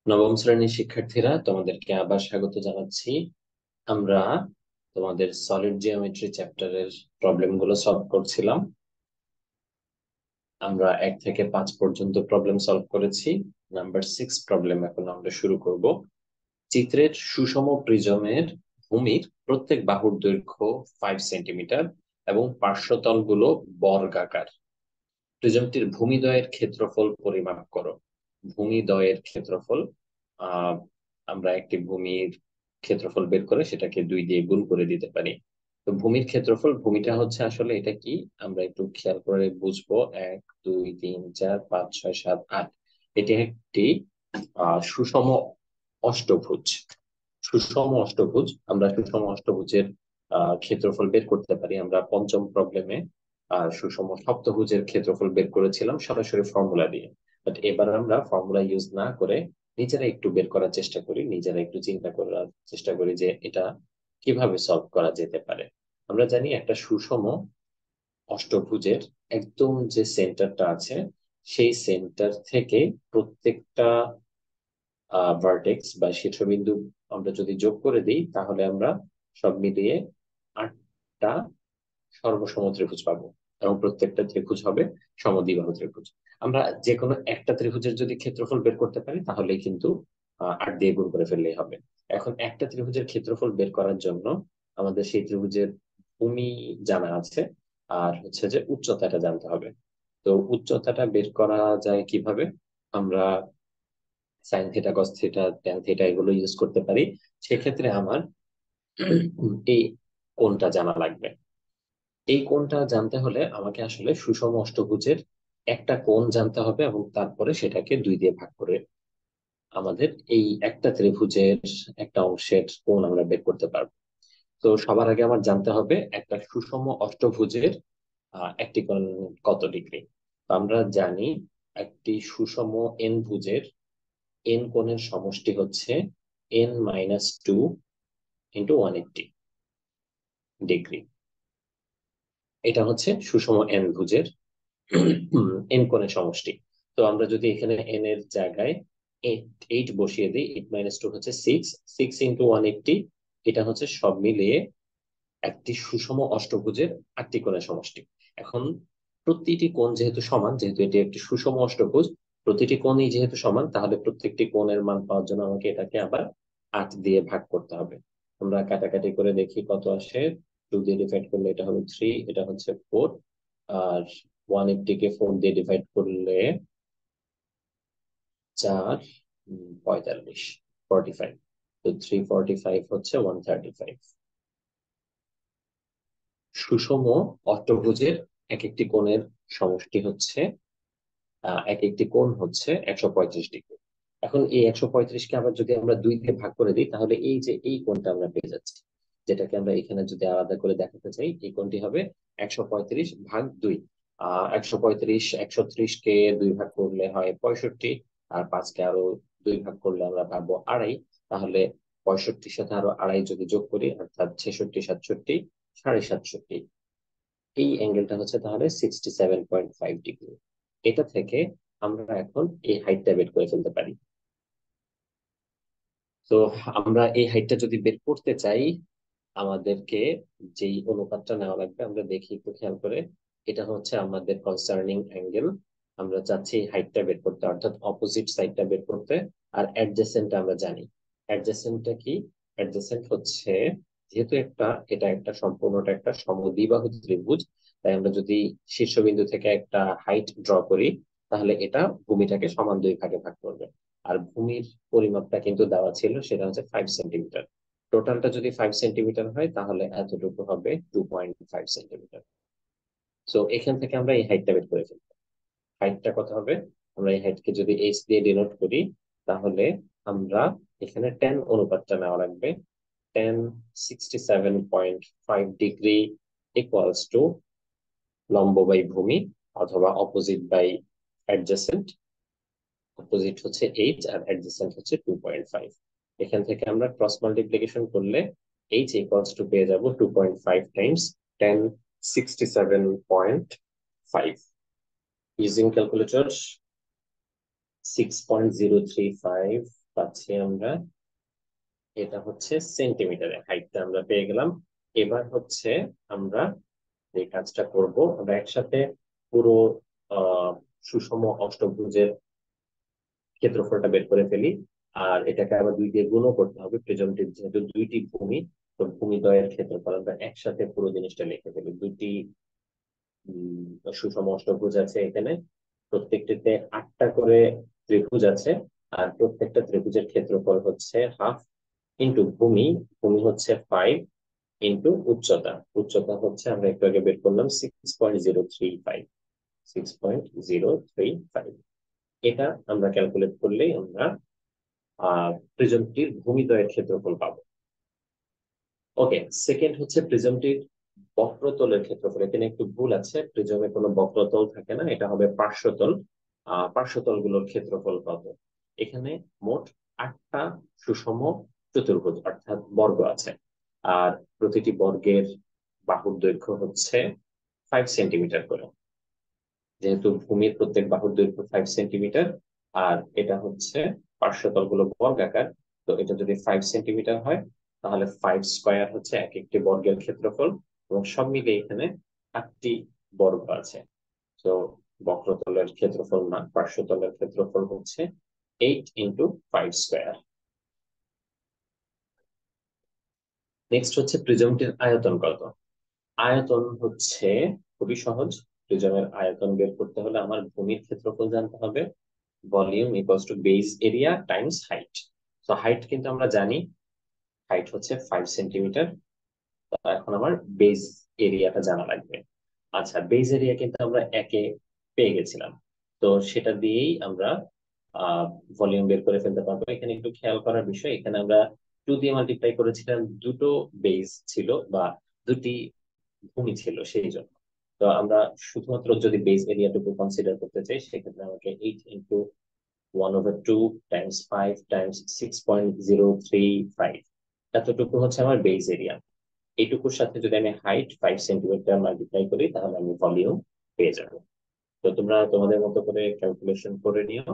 নবম শ্রেণীর শিক্ষার্থীরা তোমাদেরকে আবার স্বাগত জানাচ্ছি। আমরা তোমাদের সলিড জিওমেট্রি চ্যাপ্টারের প্রবলেম গুলো সলভ করছিলাম। আমরা 1 থেকে 5 পর্যন্ত প্রবলেম সলভ করেছি। নাম্বার 6 প্রবলেম এখন আমরা শুরু করব। চিত্রের সুষম প্রিজমের ভূমির প্রত্যেক বাহুর দৈর্ঘ্য 5 সেন্টিমিটার এবং পার্শ্বতলগুলো বর্গাকার। প্রিজমটির ভূমিদ্বয়ের ক্ষেত্রফল পরিমাপ করো। ভূমিদ্বয়ের ক্ষেত্রফল, আহ আমরা একটি ভূমির ক্ষেত্রফল বের করে সেটাকে 2 দিয়ে গুণ করে দিতে পারি। তো ভূমির ক্ষেত্রফল, ভূমিটা হচ্ছে আসলে এটা কি আমরা একটু খেয়াল করে বুঝবো। 1 2 3 4 5 6 7 8, এটি একটি সুষম অষ্টভুজ। সুষম অষ্টভুজ, আমরা সুষম অষ্টভুজের ক্ষেত্রফল বের করতে পারি। আমরা পঞ্চম প্রবলেমে সুষম সপ্তভুজের ক্ষেত্রফল বের করেছিলাম সরাসরি ফর্মুলা দিয়ে। বাট এবার আমরা ফর্মুলা ইউজ না করে নিজেরা একটু বের করার চেষ্টা করি, নিজেরা একটু চিন্তা করার চেষ্টা করি যে এটা কিভাবে সলভ করা যেতে পারে। আমরা জানি একটা সুষম অষ্টভুজের একদম যে সেন্টারটা আছে, সেই সেন্টার থেকে প্রত্যেকটা ভার্টেক্স বা শীর্ষবিন্দু আমরা যদি যোগ করে দিই, তাহলে আমরা সব মিলিয়ে 8টা সর্বসম ত্রিভুজ পাবো এবং প্রত্যেকটা ত্রিভুজ হবে সমদ্বিবাহু ত্রিভুজ। আমরা যে কোনো একটা ত্রিভুজের যদি ক্ষেত্রফল বের করতে পারি তাহলেই কিন্তু 8 দিয়ে গুণ করে ফেললেই হবে। এখন একটা ত্রিভুজের ক্ষেত্রফল বের করার জন্য আমাদের সেই ত্রিভুজের ভূমি জানা আছে, আর হচ্ছে যে উচ্চতাটা জানতে হবে। তো উচ্চতাটা বের করা যায় কিভাবে? আমরা sine theta, cos theta, tan theta এগুলো ইউজ করতে পারি। সেক্ষেত্রে আমার এই কোণটা জানা লাগবে। এই কোণটা জানতে হলে আমাকে আসলে সুষম অষ্টভুজের একটা কোণ জানতে হবে এবং তারপরে সেটাকে 2 দিয়ে ভাগ করে আমাদের এই একটা ত্রিভুজের একটা অংশের কোণ আমরা বের করতে পারবো। তো সবার আগে আমার জানতে হবে একটা সুষম অষ্টভুজের একটি কোণ কত ডিগ্রি। তো আমরা জানি একটি সুষম এন ভুজের এন কোণের সমষ্টি হচ্ছে n-2 ইন্টু 180 ডিগ্রি। এটা হচ্ছে সুষম এন ভুজের এন কোণের সমষ্টি। তো আমরা যদি এখানে এন এর জায়গায় 8 বসিয়ে দিই, 8 - 2 হচ্ছে 6, 6 × 180, এটা হচ্ছে সব মিলিয়ে একটি সুষম অষ্টভুজের 8টি কোণের সমষ্টি। এখন প্রতিটি কোণ যেহেতু সমান, যেহেতু এটি একটি সুষম অষ্টভুজ, প্রতিটি কোণই যেহেতু সমান, তাহলে প্রত্যেকটি কোণের মান পাওয়ার জন্য আমাকে এটাকে আবার 8 দিয়ে ভাগ করতে হবে। আমরা কাটাকাটি করে দেখি কত আসে। 2 দিয়ে ডিভাইড করলে এটা হবে 3, এটা হচ্ছে 4, আর 180 কে 4 দিয়ে ডিভাইড করলে 4, 45, 45। তো 345 হচ্ছে 135। সুষম অষ্টভুজের এক একটি কোণের সমষ্টি হচ্ছে এক একটি কোণ হচ্ছে 135 ডিগ্রি। এখন এই 135-কে আবার যদি আমরা 2 দিয়ে ভাগ করে দিই, তাহলে এই যে এই কোণটা আমরা পেয়ে যাচ্ছি, যেটাকে আমরা এখানে যদি আলাদা করে দেখাতে চাই, এই কোণটি হবে 135/2। 135, 130-কে 2 ভাগ করলে হয় 65, আর 5-কে আরো 2 ভাগ করলে আমরা পাবো 2.5। তাহলে 65-র সাথে আরো 2.5 যদি যোগ করি, অর্থাৎ 66, 67, 67.5, এই অ্যাঙ্গেলটা হচ্ছে তাহলে 67.5 ডিগ্রি। এটা থেকে আমরা এখন এই হাইটটা বের করে ফেলতে পারি। তো আমরা এই হাইটটা যদি বের করতে চাই, আমাদেরকে যেই অনুপাতটা নেওয়া লাগবে আমরা দেখি একটু খেয়াল করে। এটা হচ্ছে আমাদের কনসার্নিং অ্যাঙ্গেল। আমরা চাচ্ছি হাইটটা বের করতে, অর্থাৎ অপোজিট সাইডটা বের করতে। আর অ্যাডজেসেন্ট আমরা জানি। অ্যাডজেসেন্টটা কি? অ্যাডজেসেন্ট হচ্ছে, যেহেতু এটা একটা সম্পূর্ণটা একটা সমদ্বিবাহু ত্রিভুজ, তাই আমরা যদি শীর্ষবিন্দু থেকে একটা হাইট ড্র করি, তাহলে এটা ভূমিটাকে সমান 2 ভাগে ভাগ করবে। আর ভূমির পরিমাপটা কিন্তু দেওয়া ছিল, সেটা হচ্ছে 5 সেন্টিমিটার। টোটালটা যদি 5 সেন্টিমিটার হয়, তাহলে এতটুকু হবে 2.5 সেন্টিমিটার। সো এখান থেকে আমরা এই হাইটটা বের করে ফেলবো। হাইটটা কত হবে? আমরা এই হাইটকে যদি এইচ দিয়ে ডিনোট করি, তাহলে আমরা এখানে 10 অনুপাতটা নেওয়া লাগবে। 10, 67.5 ডিগ্রি ইকুয়ালস টু লম্ব বাই ভূমি, অথবা অপোজিট বাই অ্যাডজেসেন্ট। অপোজিট হচ্ছে 8 আর অ্যাডজেসেন্ট হচ্ছে 2.5। এখান থেকে আমরা ক্রস মাল্টিপ্লিকেশন করলে h ইকুয়ালস টু পেয়ে যাব 2.5 টাইমস 10, 67.5। ইউজিং ক্যালকুলেটর 6.035 পাচ্ছি আমরা। এটা হচ্ছে সেন্টিমিটারে, হাইটটা আমরা পেয়ে গেলাম। এবার হচ্ছে আমরা যে কাজটা করব, আমরা একসাথে পুরো আহ সুষম অষ্টভুজের ক্ষেত্রফলটা বের করে ফেলি। আর এটাকে আবার দুই দিয়ে গুণও করতে হবে, প্রিজমটির যেহেতু দুইটি ভূমি, তো ভূমিদ্বয়ের ক্ষেত্রফল আমরা একসাথে পুরো জিনিসটা লিখে ফেলি। দুইটি সুষম অষ্টভুজ আছে এখানে, প্রত্যেকটিতে 8টা করে ত্রিভুজ আছে। আর প্রত্যেকটা ত্রিভুজের ক্ষেত্রফল হচ্ছে হাফ ইন্টু ভূমি, ভূমি হচ্ছে 5 ইন্টু উচ্চতা, উচ্চতা হচ্ছে আমরা একটু আগে বের করলাম 6.035, 6.035। এটা আমরা ক্যালকুলেট করলেই আমরা প্রিজমটির ভূমিদ্বয়ের ক্ষেত্রফল পাবো। ওকে, সেকেন্ড হচ্ছে প্রিজমটির বক্রতলের ক্ষেত্রফল। এখানে একটু ভুল আছে, প্রিজমে কোনো বক্রতল থাকে না, এটা হবে পার্শ্বতল। পার্শ্বতল গুলোর ক্ষেত্রফল কত? এখানে মোট 8টা সুষম চতুর্ভুজ অর্থাৎ বর্গ আছে। আর প্রতিটি বর্গের বাহুর দৈর্ঘ্য হচ্ছে 5 সেন্টিমিটার করে। যেহেতু ভূমির প্রত্যেক বাহুর দৈর্ঘ্য 5 সেন্টিমিটার, আর এটা হচ্ছে পার্শ্বতল গুলো বর্গাকার, তো এটা যদি 5 সেন্টিমিটার হয়, তাহলে 5 স্কয়ার হচ্ছে এক একটি বর্গের ক্ষেত্রফল। এবং সব মিলে এখানে 8টি বর্গ আছে। তো বক্রতলের ক্ষেত্রফল না, পার্শ্বতলের ক্ষেত্রফল হচ্ছে 8 × 5 স্কয়ার। নেক্সট হচ্ছে প্রিজমটির আয়তন কত? আয়তন হচ্ছে খুবই সহজ। প্রিজমের আয়তন বের করতে হলে আমার ভূমির ক্ষেত্রফল জানতে হবে, volume equals to base area times height. তো হাইট কিন্তু আমরা জানি, হাইট হচ্ছে 5 সেন্টিমিটার। এখন আমার বেজ এরিয়াটা জানা লাগবে। আচ্ছা, বেজ এরিয়া কিন্তু আমরা একে পেয়ে গেছিলাম, তো সেটা দিয়েই আমরা ভলিউম বের করে ফেলতে পারবো। এখানে একটু খেয়াল করার বিষয়, এখানে আমরা 2 দিয়ে মাল্টিপ্লাই করেছিলাম, দুটো বেজ ছিল বা দুটি ভূমি ছিল, সেই জন্য। তো আমরা শুধুমাত্র যদি বেজ এরিয়াটুকু কনসিডার করতে চাই, সেক্ষেত্রে আমাকে 8 × 1/2 টাইমস 5 টাইমস 6.035, এতটুকু হচ্ছে আমার বেজ এরিয়া। এইটুকুর সাথে যদি আমি হাইট 5 সেন্টিমিটার মাল্টিপ্লাই করি, তাহলে আমি ভলিউম পেয়ে যাবো। তো তোমরা তোমাদের মতো করে ক্যালকুলেশন করে নিও।